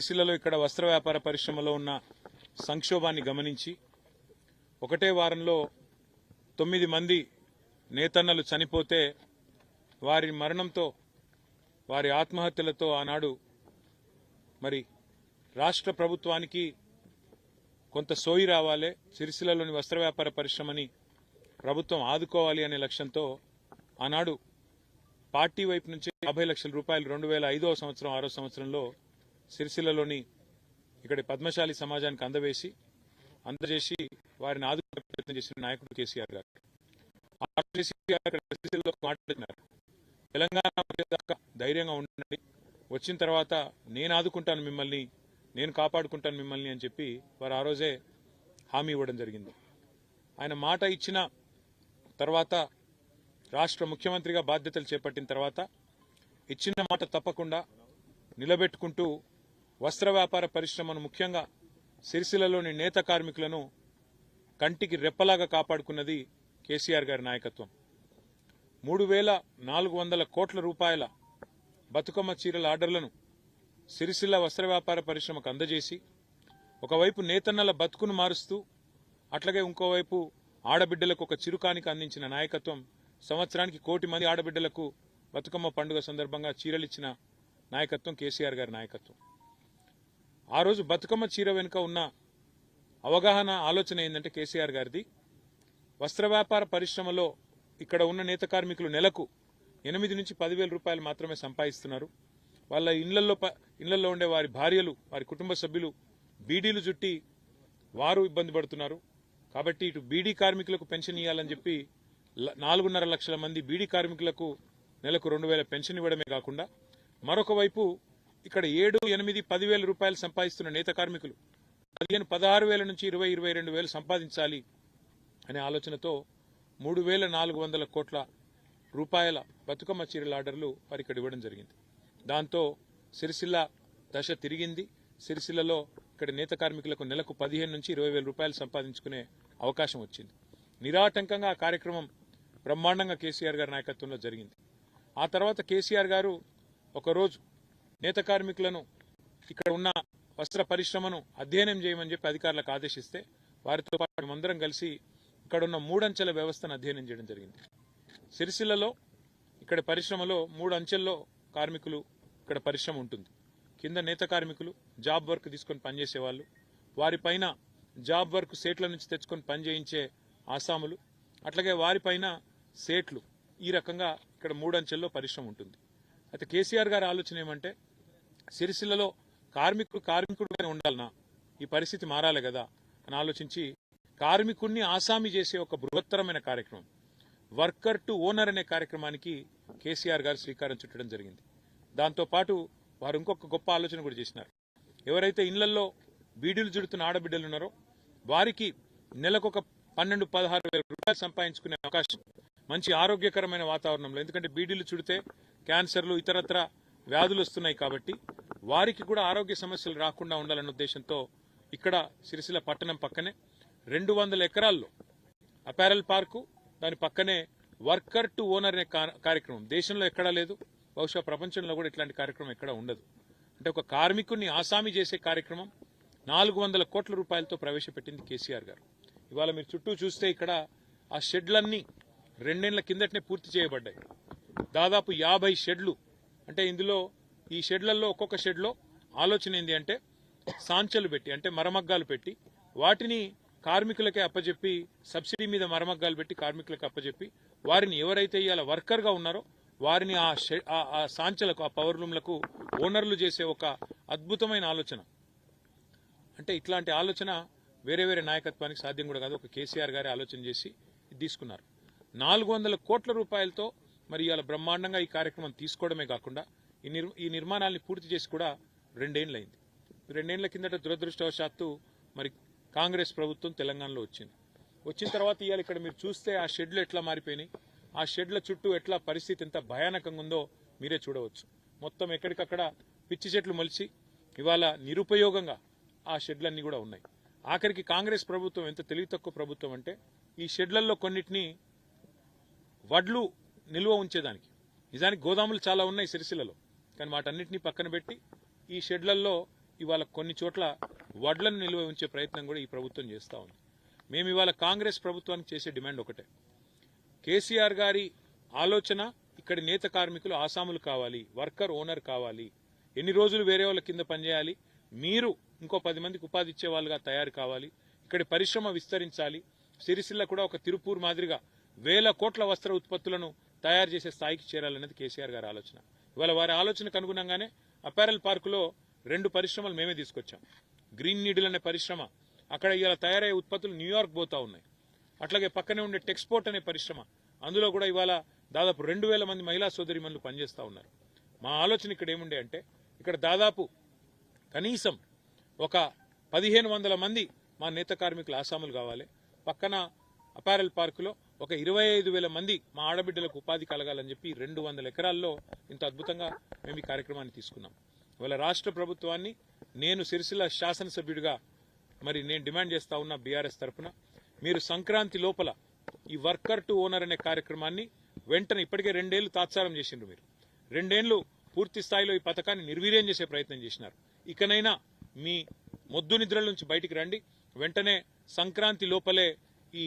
సిరిసిల్లలో ఇక్కడ వస్త్ర వ్యాపార పరిశ్రమలో ఉన్న సంక్షోభాన్ని గమనించి ఒకటే వారంలో 9 మంది నేతన్నలు చనిపోతే వారి మరణంతో వారి ఆత్మహత్యలతో ఆనాడు మరి రాష్ట్ర ప్రభుత్వానికి కొంత సోయి రావాలి, సిరిసిల్లలోని వస్త్ర వ్యాపార పరిశ్రమని ప్రభుత్వం ఆదుకోవాలి అనే లక్ష్యంతో ఆనాడు పార్టీ వైపు నుంచి 50 లక్షల రూపాయలు 2005వ సంవత్సరం 6వ సంవత్సరంలో సిరిసిల్లలోని ఇక్కడి పద్మశాలి సమాజానికి అందజేసి వారిని ఆదుకునే ప్రయత్నం చేసిన నాయకుడు కేసీఆర్ గారు. సిరిసిల్లలో మాట్లాడినారు, తెలంగాణ దాకా ధైర్యంగా ఉండండి, వచ్చిన తర్వాత నేను ఆదుకుంటాను మిమ్మల్ని, నేను కాపాడుకుంటాను మిమ్మల్ని అని చెప్పి వారు ఆ రోజే హామీ ఇవ్వడం జరిగింది. ఆయన మాట ఇచ్చిన తర్వాత రాష్ట్ర ముఖ్యమంత్రిగా బాధ్యతలు చేపట్టిన తర్వాత ఇచ్చిన మాట తప్పకుండా నిలబెట్టుకుంటూ వస్త్ర వ్యాపార పరిశ్రమను ముఖ్యంగా సిరిసిల్లలోని నేత కార్మికులను కంటికి రెప్పలాగా కాపాడుకున్నది కేసీఆర్ గారి నాయకత్వం. 3,400 కోట్ల రూపాయల బతుకమ్మ చీరల ఆర్డర్లను సిరిసిల్ల వస్త్ర వ్యాపార పరిశ్రమకు అందజేసి ఒకవైపు నేతన్నల బతుకును మారుస్తూ అట్లాగే ఇంకోవైపు ఆడబిడ్డలకు ఒక చిరుకానికి అందించిన నాయకత్వం. సంవత్సరానికి 1 కోటి మంది ఆడబిడ్డలకు బతుకమ్మ పండుగ సందర్భంగా చీరలిచ్చిన నాయకత్వం కేసీఆర్ గారి నాయకత్వం. ఆ రోజు బతుకమ్మ చీర వెనుక ఉన్న అవగాహన ఆలోచన ఏంటంటే కేసీఆర్ గారిది, వస్త్ర వ్యాపార పరిశ్రమలో ఇక్కడ ఉన్న నేత కార్మికులు నెలకు 8 నుంచి 10,000 రూపాయలు మాత్రమే సంపాదిస్తున్నారు. వాళ్ళ ఇళ్లలో ఉండే వారి భార్యలు, వారి కుటుంబ సభ్యులు బీడీలు చుట్టి వారు ఇబ్బంది పడుతున్నారు. కాబట్టి ఇటు బీడీ కార్మికులకు పెన్షన్ ఇవ్వాలని చెప్పి 4.5 లక్షల మంది బీడీ కార్మికులకు నెలకు 2,000 పెన్షన్ ఇవ్వడమే కాకుండా మరొక వైపు ఇక్కడ 7, 8, 10,000 రూపాయలు సంపాదిస్తున్న నేత కార్మికులు 16,000 నుంచి 22,000 సంపాదించాలి అనే ఆలోచనతో 3,400 కోట్ల రూపాయల బతుకమ్మ చీరల ఆర్డర్లు వారికి ఇక్కడ ఇవ్వడం జరిగింది. దాంతో సిరిసిల్ల దశ తిరిగింది. సిరిసిల్లలో ఇక్కడ నేత కార్మికులకు నెలకు 15 నుంచి 20,000 రూపాయలు సంపాదించుకునే అవకాశం వచ్చింది. నిరాటంకంగా ఆ కార్యక్రమం బ్రహ్మాండంగా కేసీఆర్ గారి నాయకత్వంలో జరిగింది. ఆ తర్వాత కేసీఆర్ గారు ఒకరోజు నేత కార్మికులను ఇక్కడ ఉన్న వస్త్ర పరిశ్రమను అధ్యయనం చేయమని చెప్పి అధికారులకు ఆదేశిస్తే వారితో పాటు అందరం కలిసి ఇక్కడ ఉన్న 3 అంచెల వ్యవస్థను అధ్యయనం చేయడం జరిగింది. సిరిసిల్లలో ఇక్కడ పరిశ్రమలో 3 అంచెల్లో కార్మికులు ఇక్కడ పరిశ్రమ ఉంటుంది. కింద నేత కార్మికులు జాబ్ వర్క్ తీసుకొని పనిచేసేవాళ్ళు, వారిపైన జాబ్ వర్క్ సేట్ల నుంచి తెచ్చుకొని పనిచేయించే ఆసాములు, అట్లాగే వారిపైన సేట్లు, ఈ రకంగా ఇక్కడ 3 అంచెల్లో పరిశ్రమ ఉంటుంది. అయితే కేసీఆర్ గారి ఆలోచన ఏమంటే సిరిసిల్లలో కార్మికుడుగానే ఉండాలనా, ఈ పరిస్థితి మారాలి కదా అని ఆలోచించి కార్మికుడిని ఆసామి చేసే ఒక బృహత్తరమైన కార్యక్రమం వర్కర్ టు ఓనర్ అనే కార్యక్రమానికి కేసీఆర్ గారు శ్రీకారం చుట్టడం జరిగింది. దాంతోపాటు వారు ఇంకొక గొప్ప ఆలోచన కూడా చేసినారు. ఎవరైతే ఇళ్లలో బీడీలు చుడుతున్న ఆడబిడ్డలు ఉన్నారో వారికి నెలకొక 12-16,000 రూపాయలు సంపాదించుకునే అవకాశం, మంచి ఆరోగ్యకరమైన వాతావరణంలో, ఎందుకంటే బీడీలు చుడితే క్యాన్సర్లు ఇతరత్ర వ్యాధులు వస్తున్నాయి కాబట్టి వారికి కూడా ఆరోగ్య సమస్యలు రాకుండా ఉండాలన్న ఉద్దేశంతో ఇక్కడ సిరిసిల్ల పట్టణం పక్కనే 200 ఎకరాల్లో అపారల్ పార్కు, దాని పక్కనే వర్కర్ టు ఓనర్ అనే కార్యక్రమం దేశంలో ఎక్కడా లేదు, బహుశా ప్రపంచంలో కూడా ఇట్లాంటి కార్యక్రమం ఎక్కడా ఉండదు. అంటే ఒక కార్మికుడిని ఆసామి చేసే కార్యక్రమం 400 కోట్ల రూపాయలతో ప్రవేశపెట్టింది కేసీఆర్ గారు. ఇవాళ మీరు చుట్టూ చూస్తే ఇక్కడ ఆ షెడ్లన్నీ 2 ఏళ్ల కిందటనే పూర్తి చేయబడ్డాయి. దాదాపు 50 షెడ్లు. అంటే ఇందులో ఈ షెడ్లలో ఒక్కొక్క షెడ్లో ఆలోచన ఏంటి అంటే సాంచలు పెట్టి, అంటే మరమగ్గాలు పెట్టి వాటిని కార్మికులకే అప్పచెప్పి, సబ్సిడీ మీద మరమగ్గాలు పెట్టి కార్మికులకు అప్పచెప్పి వారిని ఎవరైతే ఇవాళ వర్కర్గా ఉన్నారో వారిని ఆ సాంచలకు, ఆ పవర్ లూమ్లకు ఓనర్లు చేసే ఒక అద్భుతమైన ఆలోచన. అంటే ఇట్లాంటి ఆలోచన వేరే నాయకత్వానికి సాధ్యం కూడా కాదు, ఒక కేసీఆర్ గారి ఆలోచన చేసి తీసుకున్నారు. 400 కోట్ల రూపాయలతో మరి ఇవాళ బ్రహ్మాండంగా ఈ కార్యక్రమం తీసుకోవడమే కాకుండా ఈ నిర్మాణాన్ని పూర్తి చేసి కూడా 2 ఏళ్లైంది. 2 ఏళ్ల కిందట దురదృష్టవశాత్తు మరి కాంగ్రెస్ ప్రభుత్వం తెలంగాణలో వచ్చిన తర్వాత ఇవాళ ఇక్కడ మీరు చూస్తే ఆ షెడ్లు ఎట్లా మారిపోయినాయి, ఆ షెడ్ల చుట్టూ ఎట్లా పరిస్థితి ఎంత భయానకంగా ఉందో మీరే చూడవచ్చు. మొత్తం ఎక్కడికక్కడ పిచ్చి చెట్లు మొలిచి ఇవాళ నిరుపయోగంగా ఆ షెడ్లన్నీ కూడా ఉన్నాయి. ఆఖరికి కాంగ్రెస్ ప్రభుత్వం ఎంత తెలివి తక్కువ ప్రభుత్వం అంటే ఈ షెడ్లలో కొన్నిటిని వడ్లు నిల్వ ఉంచేదానికి, నిజానికి గోదాములు చాలా ఉన్నాయి సిరిసిల్లలో, కానీ వాటన్నిటినీ పక్కన పెట్టి ఈ షెడ్లలో ఇవాళ కొన్ని చోట్ల వడ్లను నిల్వ ఉంచే ప్రయత్నం కూడా ఈ ప్రభుత్వం చేస్తూ ఉంది. మేము ఇవాళ కాంగ్రెస్ ప్రభుత్వానికి చేసే డిమాండ్ ఒకటే, కేసీఆర్ గారి ఆలోచన ఇక్కడి నేత కార్మికులు ఆసాములు కావాలి, వర్కర్ ఓనర్ కావాలి, ఎన్ని రోజులు వేరే వాళ్ళ కింద పనిచేయాలి, మీరు ఇంకో 10 మందికి ఉపాధి ఇచ్చే వాళ్ళుగా తయారు కావాలి, ఇక్కడి పరిశ్రమ విస్తరించాలి, సిరిసిల్ల కూడా ఒక తిరుపూర్ మాదిరిగా 1000 కోట్ల వస్త్ర ఉత్పత్తులను తయారు చేసే స్థాయికి చేరాలన్నది కేసీఆర్ గారి ఆలోచన. ఇవాళ వారి ఆలోచనకు అనుగుణంగానే అపారెల్ పార్కులో 2 పరిశ్రమలు మేమే తీసుకొచ్చాం. గ్రీన్ నీడిల్ అనే పరిశ్రమ, అక్కడ ఇవాళ తయారయ్యే ఉత్పత్తులు న్యూయార్క్ పోతా ఉన్నాయి. అట్లాగే పక్కనే ఉండే టెక్స్పోర్ట్ అనే పరిశ్రమ, అందులో కూడా ఇవాళ దాదాపు 2000 మంది మహిళా సోదరిమణులు పనిచేస్తూ ఉన్నారు. మా ఆలోచన ఇక్కడ ఏముండే అంటే, ఇక్కడ దాదాపు కనీసం ఒక 1500 మంది మా నేత కార్మికులు ఆసాములు కావాలి, పక్కన అపారెల్ పార్కులో ఒక 25,000 మంది మా ఆడబిడ్డలకు ఉపాధి కలగాలని చెప్పి 200 ఎకరాల్లో ఇంత అద్భుతంగా మేము ఈ కార్యక్రమాన్ని తీసుకున్నాం. ఇవాళ రాష్ట్ర ప్రభుత్వాన్ని నేను సిరిసిల్ల శాసనసభ్యుడిగా నేను డిమాండ్ చేస్తా ఉన్నా బీఆర్ఎస్ తరఫున, మీరు సంక్రాంతి లోపల ఈ వర్కర్ టు ఓనర్ అనే కార్యక్రమాన్ని వెంటనే, ఇప్పటికే 2 ఏళ్లు తాత్సారం చేసిండ్రు, మీరు 2 ఏళ్లు పూర్తి స్థాయిలో ఈ పథకాన్ని నిర్వీర్యం చేసే ప్రయత్నం చేసినారు. ఇకనైనా మీ మొద్దు నిద్రల నుంచి బయటికి రండి, వెంటనే సంక్రాంతి లోపలే ఈ